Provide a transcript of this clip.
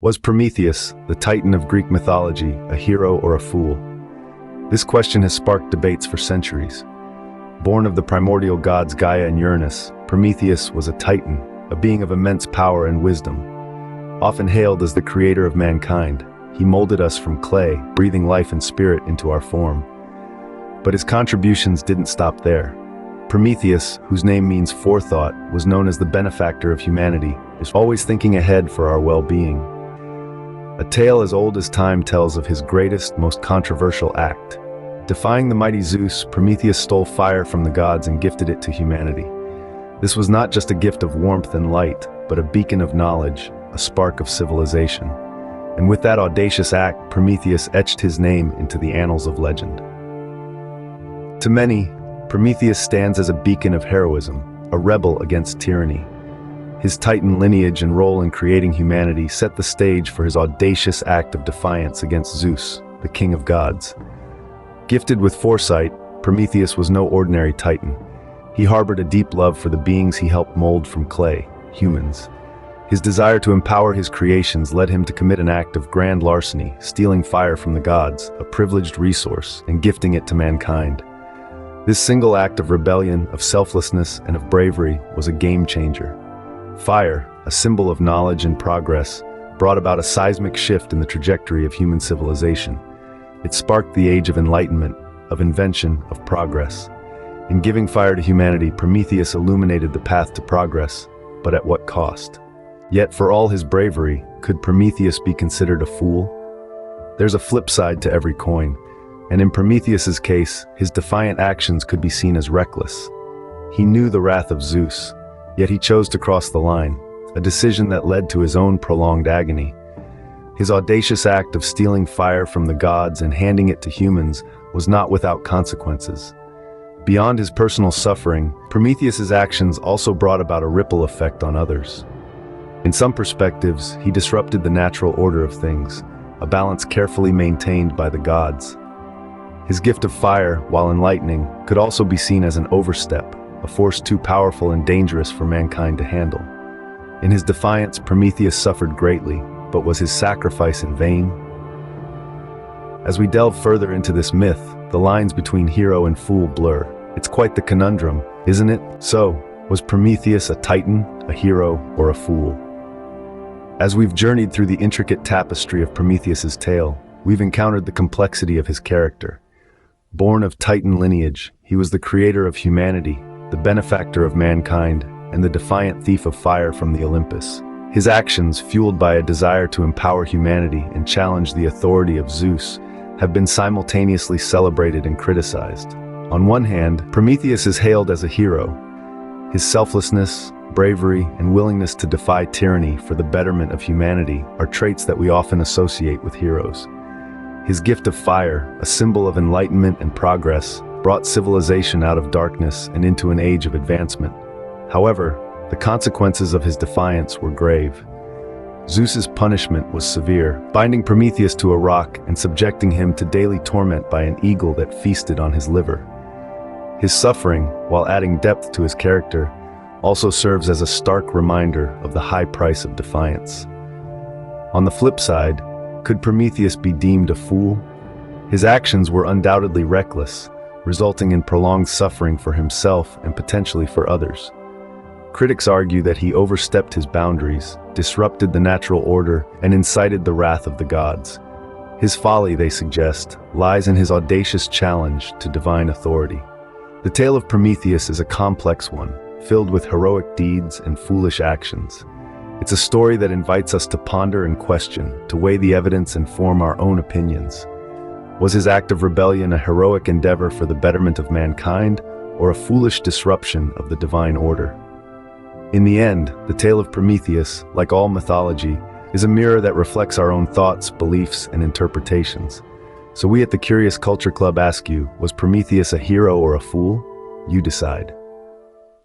Was Prometheus, the titan of Greek mythology, a hero or a fool? This question has sparked debates for centuries. Born of the primordial gods Gaia and Uranus, Prometheus was a titan, a being of immense power and wisdom. Often hailed as the creator of mankind, he molded us from clay, breathing life and spirit into our form. But his contributions didn't stop there. Prometheus, whose name means forethought, was known as the benefactor of humanity, always thinking ahead for our well-being. A tale as old as time tells of his greatest, most controversial act. Defying the mighty Zeus, Prometheus stole fire from the gods and gifted it to humanity. This was not just a gift of warmth and light, but a beacon of knowledge, a spark of civilization. And with that audacious act, Prometheus etched his name into the annals of legend. To many, Prometheus stands as a beacon of heroism, a rebel against tyranny. His titan lineage and role in creating humanity set the stage for his audacious act of defiance against Zeus, the king of gods. Gifted with foresight, Prometheus was no ordinary titan. He harbored a deep love for the beings he helped mold from clay, humans. His desire to empower his creations led him to commit an act of grand larceny, stealing fire from the gods, a privileged resource, and gifting it to mankind. This single act of rebellion, of selflessness, and of bravery was a game-changer. Fire, a symbol of knowledge and progress, brought about a seismic shift in the trajectory of human civilization. It sparked the age of enlightenment, of invention, of progress. In giving fire to humanity, Prometheus illuminated the path to progress, but at what cost? Yet for all his bravery, could Prometheus be considered a fool? There's a flip side to every coin, and in Prometheus's case, his defiant actions could be seen as reckless. He knew the wrath of Zeus, yet he chose to cross the line, a decision that led to his own prolonged agony. His audacious act of stealing fire from the gods and handing it to humans was not without consequences. Beyond his personal suffering, Prometheus's actions also brought about a ripple effect on others. In some perspectives, he disrupted the natural order of things, a balance carefully maintained by the gods. His gift of fire, while enlightening, could also be seen as an overstep, a force too powerful and dangerous for mankind to handle. In his defiance, Prometheus suffered greatly, but was his sacrifice in vain? As we delve further into this myth, the lines between hero and fool blur. It's quite the conundrum, isn't it? So, was Prometheus a titan, a hero, or a fool? As we've journeyed through the intricate tapestry of Prometheus's tale, we've encountered the complexity of his character. Born of titan lineage, he was the creator of humanity, the benefactor of mankind, and the defiant thief of fire from the Olympus. His actions, fueled by a desire to empower humanity and challenge the authority of Zeus, have been simultaneously celebrated and criticized. On one hand, Prometheus is hailed as a hero. His selflessness, bravery, and willingness to defy tyranny for the betterment of humanity are traits that we often associate with heroes. His gift of fire, a symbol of enlightenment and progress, brought civilization out of darkness and into an age of advancement. However, the consequences of his defiance were grave. Zeus's punishment was severe, binding Prometheus to a rock and subjecting him to daily torment by an eagle that feasted on his liver. His suffering, while adding depth to his character, also serves as a stark reminder of the high price of defiance. On the flip side, could Prometheus be deemed a fool? His actions were undoubtedly reckless, resulting in prolonged suffering for himself and potentially for others. Critics argue that he overstepped his boundaries, disrupted the natural order, and incited the wrath of the gods. His folly, they suggest, lies in his audacious challenge to divine authority. The tale of Prometheus is a complex one, filled with heroic deeds and foolish actions. It's a story that invites us to ponder and question, to weigh the evidence and form our own opinions. Was his act of rebellion a heroic endeavor for the betterment of mankind, or a foolish disruption of the divine order? In the end, the tale of Prometheus, like all mythology, is a mirror that reflects our own thoughts, beliefs, and interpretations. So we at the Curious Culture Club ask you, was Prometheus a hero or a fool? You decide.